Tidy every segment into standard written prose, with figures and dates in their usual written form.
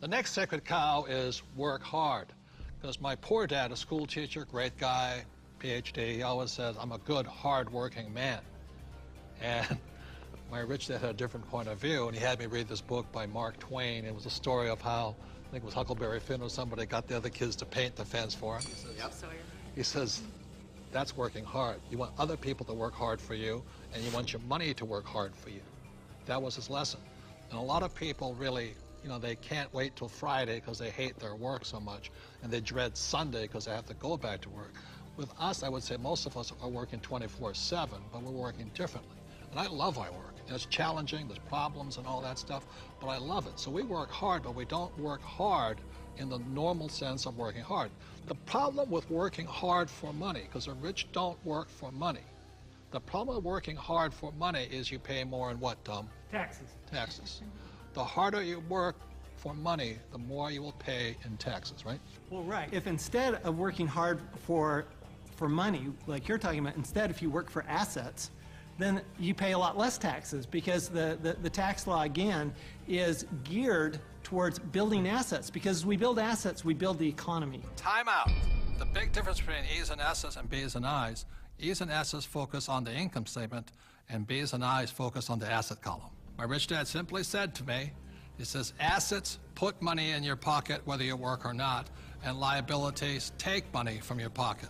next sacred cow is work hard. Because my poor dad, a school teacher, great guy, PhD, he always says, I'm a good, hard-working man. And my rich dad had a different point of view, and he had me read this book by Mark Twain. It was a story of how, I think it was Huckleberry Finn or somebody, got the other kids to paint the fence for him. He says, that's working hard. You want other people to work hard for you, and you want your money to work hard for you. That was his lesson. And a lot of people really, they can't wait till Friday because they hate their work so much, and they dread Sunday because they have to go back to work. With us, I would say most of us are working 24/7, but we're working differently. And I love my work. And it's challenging, there's problems and all that stuff, but I love it. So we work hard, but we don't work hard in the normal sense of working hard. The problem with working hard for money, because the rich don't work for money, the problem with working hard for money is you pay more in what, Tom? Taxes. Taxes. The harder you work for money, the more you will pay in taxes, right? Well, right. If instead of working hard for money, like you're talking about, instead if you work for assets, then you pay a lot less taxes, because the tax law, again, is geared towards building assets. Because as we build assets, we build the economy. Time out. The big difference between E's and S's and B's and I's, E's and S's focus on the income statement, and B's and I's focus on the asset column. My rich dad simply said to me, he says, assets put money in your pocket whether you work or not, and liabilities take money from your pocket.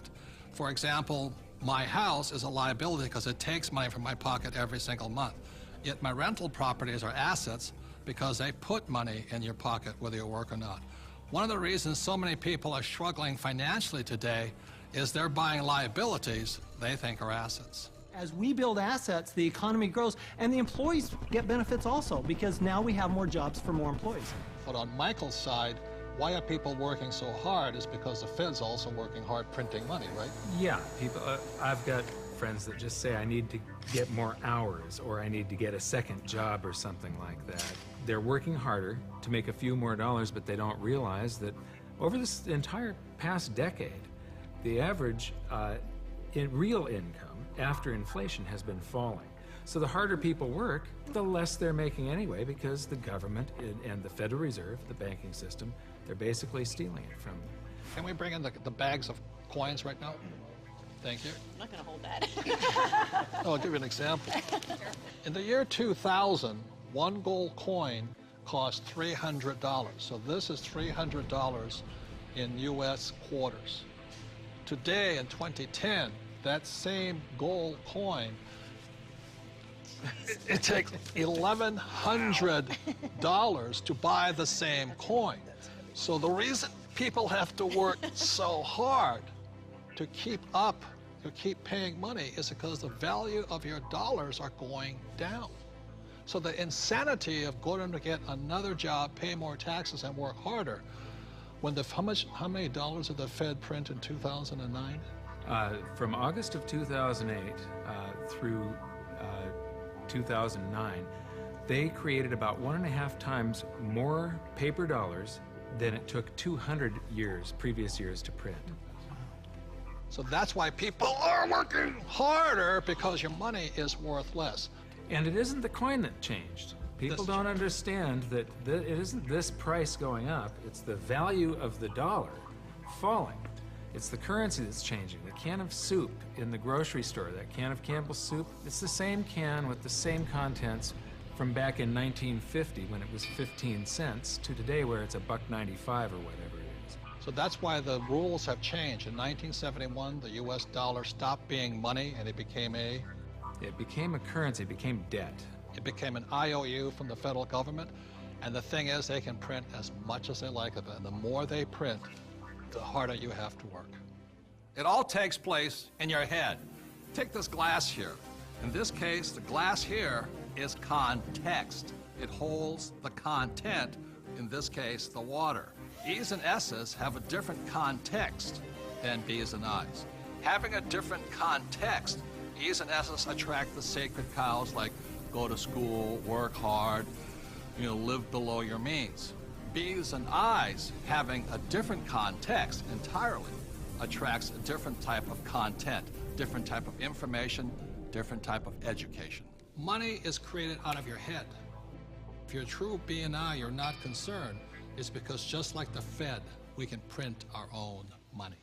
For example, my house is a liability because it takes money from my pocket every single month. Yet my rental properties are assets because they put money in your pocket whether you work or not. One of the reasons so many people are struggling financially today is they're buying liabilities they think are assets. As we build assets, the economy grows, and the employees get benefits also, because now we have more jobs for more employees. But on Michael's side, why are people working so hard is because the Fed's also working hard printing money, right? Yeah, people. I've got friends that just say, I need to get more hours, or I need to get a second job or something like that. They're working harder to make a few more dollars, but they don't realize that over this entire past decade, the average in real income after inflation has been falling. So the harder people work, the less they're making anyway, because the government and the Federal Reserve, the banking system, they're basically stealing it from them. Can we bring in the bags of coins right now? Thank you. I'm not going to hold that. I'll give you an example. In the year 2000, one gold coin cost $300. So this is $300 in US quarters. Today, in 2010, that same gold coin, it takes $1,100 to buy the same coin. So the reason people have to work so hard to keep paying money is because the value of your dollars are going down. So the insanity of going to get another job, pay more taxes, and work harder, when how many dollars did the Fed print in 2009? From August of 2008 through 2009, they created about 1.5 times more paper dollars than it took 200 previous years to print. So that's why people are working harder, because your money is worth less. And it isn't the coin that changed. People don't understand that it isn't this price going up, it's the value of the dollar falling. It's the currency that's changing. The can of soup in the grocery store, that can of Campbell's soup, it's the same can with the same contents from back in 1950 when it was 15 cents to today where it's $1.95 or whatever it is. So that's why the rules have changed. In 1971, the US dollar stopped being money and it became a currency, it became debt. It became an IOU from the federal government. And the thing is, they can print as much as they like of it. And the more they print, the harder you have to work. It all takes place in your head. Take this glass here. In this case, the glass here is context. It holds the content, in this case, the water. E's and S's have a different context than B's and I's. Having a different context, E's and S's attract the sacred cows like go to school, work hard, live below your means. B's and I's, having a different context entirely, attracts a different type of content, different type of information, different type of education. Money is created out of your head. If you're a true B and I, you're not concerned is because just like the Fed, we can print our own money.